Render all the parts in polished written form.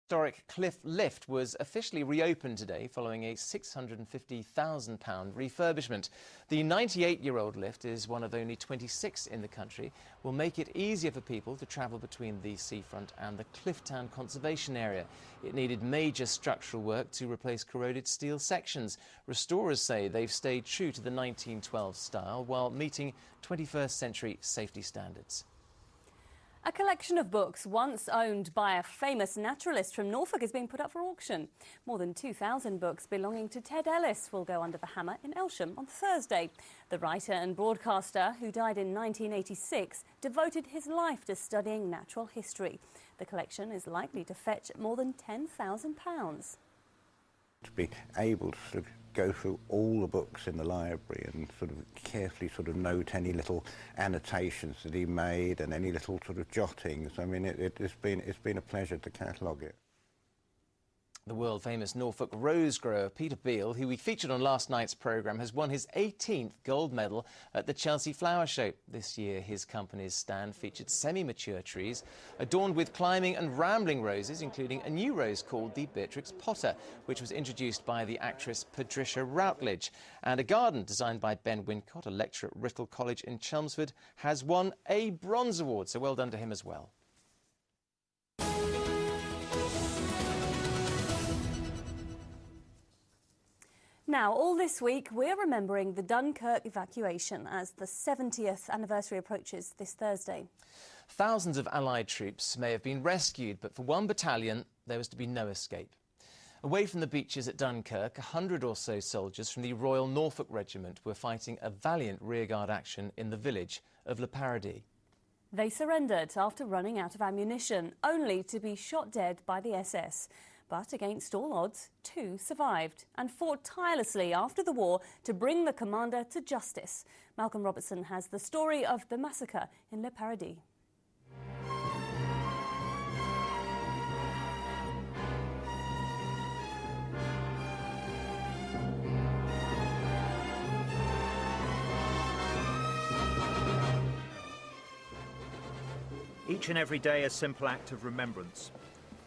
Historic Cliff Lift was officially reopened today following a £650,000 refurbishment. The 98-year-old lift is one of only 26 in the country, will make it easier for people to travel between the seafront and the Clifftown Conservation Area. It needed major structural work to replace corroded steel sections. Restorers say they've stayed true to the 1912 style while meeting 21st century safety standards. A collection of books once owned by a famous naturalist from Norfolk is being put up for auction. More than 2,000 books belonging to Ted Ellis will go under the hammer in Elsham on Thursday. The writer and broadcaster, who died in 1986, devoted his life to studying natural history. The collection is likely to fetch more than £10,000. To be able to go through all the books in the library and sort of carefully note any little annotations that he made and any little jottings. I mean, it's been a pleasure to catalogue it. The world-famous Norfolk rose grower Peter Beale, who we featured on last night's programme, has won his 18th gold medal at the Chelsea Flower Show. This year, his company's stand featured semi-mature trees adorned with climbing and rambling roses, including a new rose called the Beatrix Potter, which was introduced by the actress Patricia Routledge. And a garden designed by Ben Wincott, a lecturer at Writtle College in Chelmsford, has won a bronze award, so well done to him as well. Now, all this week, we're remembering the Dunkirk evacuation as the 70th anniversary approaches this Thursday. Thousands of Allied troops may have been rescued, but for one battalion, there was to be no escape. Away from the beaches at Dunkirk, 100 or so soldiers from the Royal Norfolk Regiment were fighting a valiant rearguard action in the village of Paradis. They surrendered after running out of ammunition, only to be shot dead by the SS. But against all odds, 2 survived and fought tirelessly after the war to bring the commander to justice. Malcolm Robertson has the story of the massacre in Paradis. Each and every day a simple act of remembrance.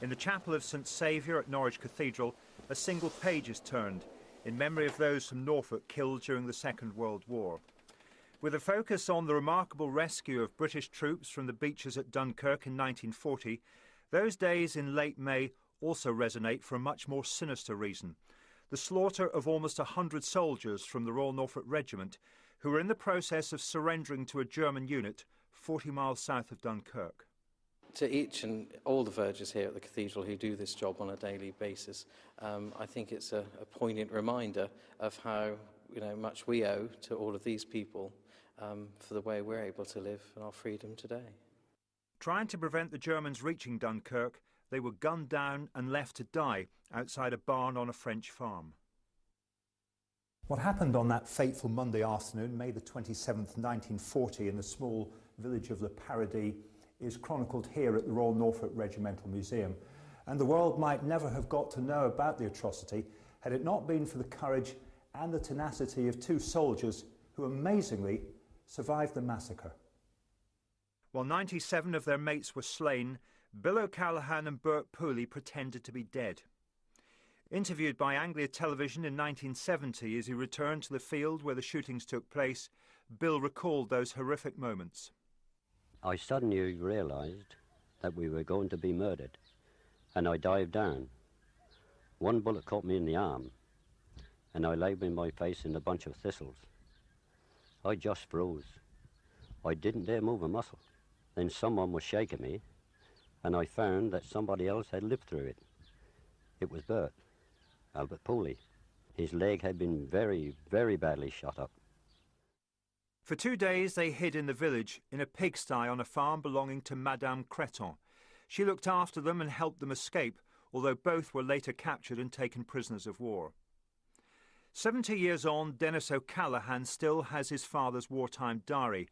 In the chapel of St Saviour at Norwich Cathedral, a single page is turned in memory of those from Norfolk killed during the Second World War. With a focus on the remarkable rescue of British troops from the beaches at Dunkirk in 1940, those days in late May also resonate for a much more sinister reason: the slaughter of almost 100 soldiers from the Royal Norfolk Regiment who were in the process of surrendering to a German unit 40 miles south of Dunkirk. To each and all the vergers here at the cathedral who do this job on a daily basis, I think it's a poignant reminder of how much we owe to all of these people for the way we're able to live in our freedom today. Trying to prevent the Germans reaching Dunkirk, they were gunned down and left to die outside a barn on a French farm. What happened on that fateful Monday afternoon, May the 27th, 1940, in the small village of Paradis, is chronicled here at the Royal Norfolk Regimental Museum, and the world might never have got to know about the atrocity had it not been for the courage and the tenacity of 2 soldiers who amazingly survived the massacre. While 97 of their mates were slain, Bill O'Callaghan and Bert Pooley pretended to be dead. Interviewed by Anglia television in 1970 as he returned to the field where the shootings took place, Bill recalled those horrific moments. I suddenly realised that we were going to be murdered, and I dived down. One bullet caught me in the arm, and I lay with my face in a bunch of thistles. I just froze. I didn't dare move a muscle. Then someone was shaking me, and I found that somebody else had lived through it. It was Bert, Albert Pooley. His leg had been very, very badly shot up. For 2 days they hid in the village, in a pigsty on a farm belonging to Madame Creton. She looked after them and helped them escape, although both were later captured and taken prisoners of war. 70 years on, Dennis O'Callaghan still has his father's wartime diary,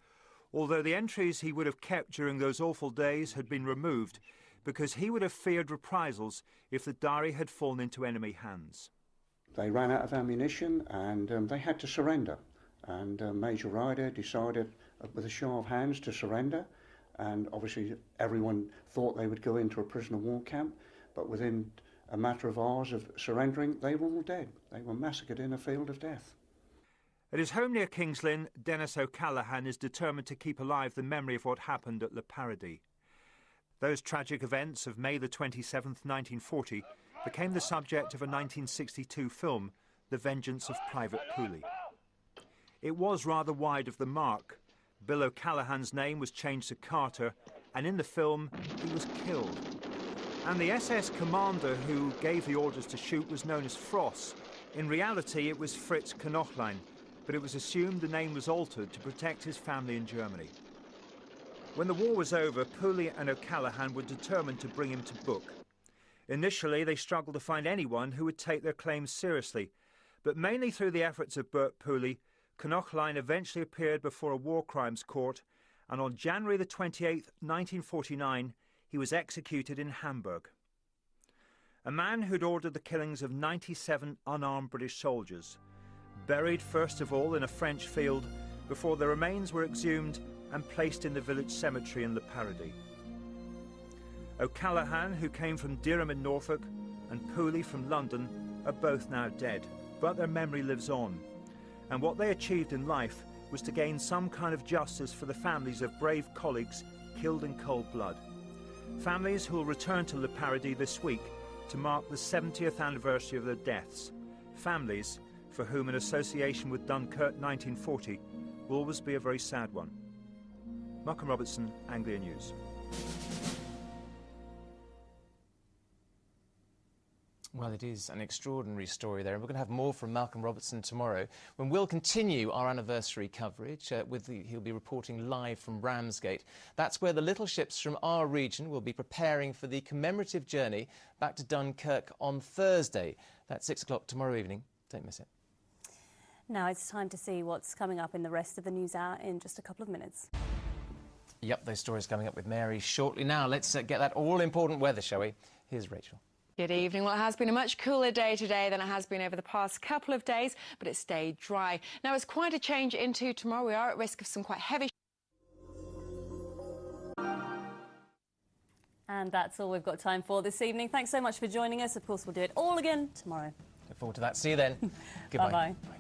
although the entries he would have kept during those awful days had been removed because he would have feared reprisals if the diary had fallen into enemy hands. They ran out of ammunition and they had to surrender. And Major Ryder decided with a show of hands to surrender, and obviously everyone thought they would go into a prisoner of war camp, but within a matter of hours of surrendering, they were all dead. They were massacred in a field of death. At his home near King's Lynn, Dennis O'Callaghan is determined to keep alive the memory of what happened at Le Paradis. Those tragic events of May the 27th, 1940, became the subject of a 1962 film, The Vengeance of Private Pooley. It was rather wide of the mark. Bill O'Callaghan's name was changed to Carter, and in the film, he was killed. And the SS commander who gave the orders to shoot was known as Frost. In reality, it was Fritz Knochlein, but it was assumed the name was altered to protect his family in Germany. When the war was over, Pooley and O'Callaghan were determined to bring him to book. Initially, they struggled to find anyone who would take their claims seriously, but mainly through the efforts of Bert Pooley, Knochlein eventually appeared before a war crimes court, and on January the 28th, 1949, he was executed in Hamburg. A man who'd ordered the killings of 97 unarmed British soldiers, buried first of all in a French field before the remains were exhumed and placed in the village cemetery in Le Paradis. O'Callaghan, who came from Dereham in Norfolk, and Pooley from London, are both now dead, but their memory lives on. And what they achieved in life was to gain some kind of justice for the families of brave colleagues killed in cold blood. Families who will return to Le Paradis this week to mark the 70th anniversary of their deaths. Families for whom an association with Dunkirk 1940 will always be a very sad one. Malcolm Robertson, Anglia News. Well, it is an extraordinary story there, and we're going to have more from Malcolm Robertson tomorrow when we'll continue our anniversary coverage. He'll be reporting live from Ramsgate. That's where the little ships from our region will be preparing for the commemorative journey back to Dunkirk on Thursday. That's 6 o'clock tomorrow evening. Don't miss it. Now it's time to see what's coming up in the rest of the news hour in just a couple of minutes. Yep, those stories coming up with Mary shortly. Now, let's get that all-important weather, shall we? Here's Rachel. Good evening. Well, it has been a much cooler day today than it has been over the past couple of days, but it stayed dry. Now, it's quite a change into tomorrow. We are at risk of some quite heavy... And that's all we've got time for this evening. Thanks so much for joining us. Of course, we'll do it all again tomorrow. Look forward to that. See you then. Goodbye. Bye-bye.